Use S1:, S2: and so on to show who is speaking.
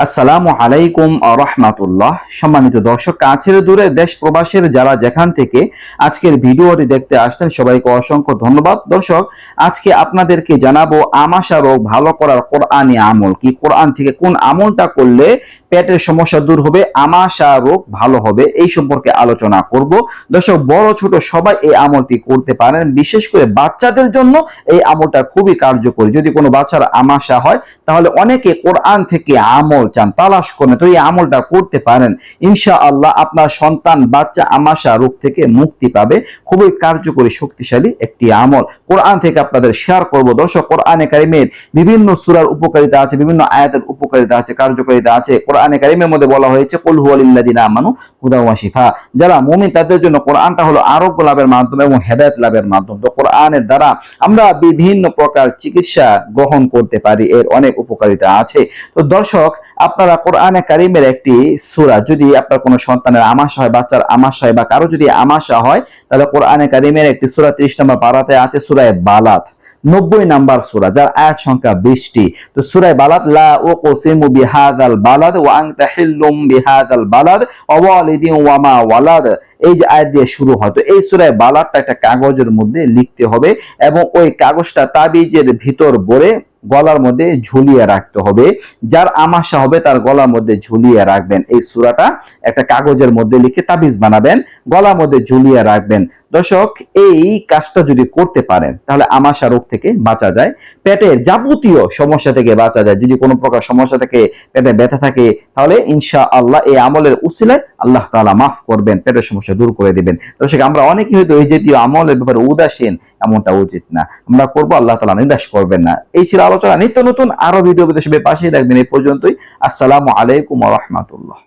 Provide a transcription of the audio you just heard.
S1: আসসালামু আলাইকুম রাহমাতুল্লাহ। সম্মানিত দর্শক, কাছের দূরে দেশ প্রবাসের যারা যেখান থেকে আজকের ভিডিওটি দেখতে আসছেন সবাইকে অসংখ্য ধন্যবাদ। দর্শক, আজকে আপনাদেরকে জানাবো আমাশা রোগ ভালো করার কোরআনী আমল কি, কোরআন থেকে কোন আমলটা করলে পেটের সমস্যা দূর হবে, আমাশা রোগ ভালো হবে, এই সম্পর্কে আলোচনা করব। দর্শক, বড় ছোট সবাই এই আমলটি করতে পারেন, বিশেষ করে বাচ্চাদের জন্য এই আমলটা খুবই কার্যকরী। যদি কোনো বাচ্চার আমাশা হয় তাহলে অনেকে কোরআন থেকে আমল চান, তালাশ করেন, তো এই আমলটা করতে পারেন। ইনশাআল্লাহ আপনার সন্তান বাচ্চা আমাশা রোগ থেকে মুক্তি পাবে। খুবই কার্যকরী শক্তিশালী একটি আমল কোরআন থেকে আপনাদের শেয়ার করব। দর্শক, কোরআনে কারিমের বিভিন্ন সূরার উপকারিতা আছে, বিভিন্ন আয়াতের উপকারিতা আছে, কার্যকারিতা আছে। কোরআনে কারিমের মধ্যে বলা হয়েছে কুল হুয়ালিল্লাযিনা আমানু হুদাও ওয়া শিফা, যারা মুমিন তাদের জন্য কোরআনটা হলো আরোগ্য লাভের মাধ্যম এবং হেদায়েত লাভের মাধ্যম। তো কোরআনের দ্বারা আমরা বিভিন্ন প্রকার চিকিৎসা গ্রহণ করতে পারি, এর অনেক উপকারিতা আছে। তো দর্শক, আপনারা কোরআনে কারিমের একটি সূরা, যদি আপনার কোনো সন্তানের আমাশা হয়, বাচ্চার আমাশা হয় বা কারো যদি আমাশা হয়, তাহলে কোরআনে কারিমের একটি সূরা 30 নম্বর পারাতে আছে, সূরা বালাদ, 90 নাম্বার সূরা, যার আয়াত সংখ্যা 20টি। তো সূরা বালাদ, লা উকসিমু বিহাযাল বালাদ ওয়া আনতা হিল্লুম বিহাযাল বালাদ ওয়া ওয়ালিদিন ওয়া মা ওয়ালাদ, এই যে আয়াত দিয়ে শুরু হয়। তো এই সূরা বালাদটা একটা কাগজের মধ্যে লিখতে হবে এবং ওই কাগজটা তাবিজের ভিতর ভরে গলার মধ্যে ঝুলিয়ে রাখতে হবে। যার আমাশা হবে তার গলার মধ্যে ঝুলিয়ে রাখবেন। এই সূরাটা একটা কাগজের মধ্যে লিখে তাবিজ বানাবেন, গলার মধ্যে ঝুলিয়ে রাখবেন। দর্শক, এই কাজটা যদি করতে পারেন তাহলে আমাশা রোগ থেকে বাঁচা যায়, পেটের যাবতীয় সমস্যা থেকে বাঁচা যায়। যদি কোনো প্রকার সমস্যা থেকে, পেটে ব্যথা থাকে, তাহলে ইনশাআল্লাহ এই আমলের উসিলায় আল্লাহ তাআলা মাফ করবেন, পেটের সমস্যা দূর করে দিবেন। দর্শক, আমরা অনেকেই হয়তো এই জাতীয় আমলের ব্যাপারে উদাসীন, এমনটা উচিত না। আমরা করবো, আল্লাহ তাআলা নিরাশ করবেন না। এই ছিল আলোচনা। নিত্য নতুন আরো ভিডিও পেতে সবাই পাশেই রাখবেন। এই পর্যন্তই। আসসালামু আলাইকুম ওয়া রাহমাতুল্লাহ।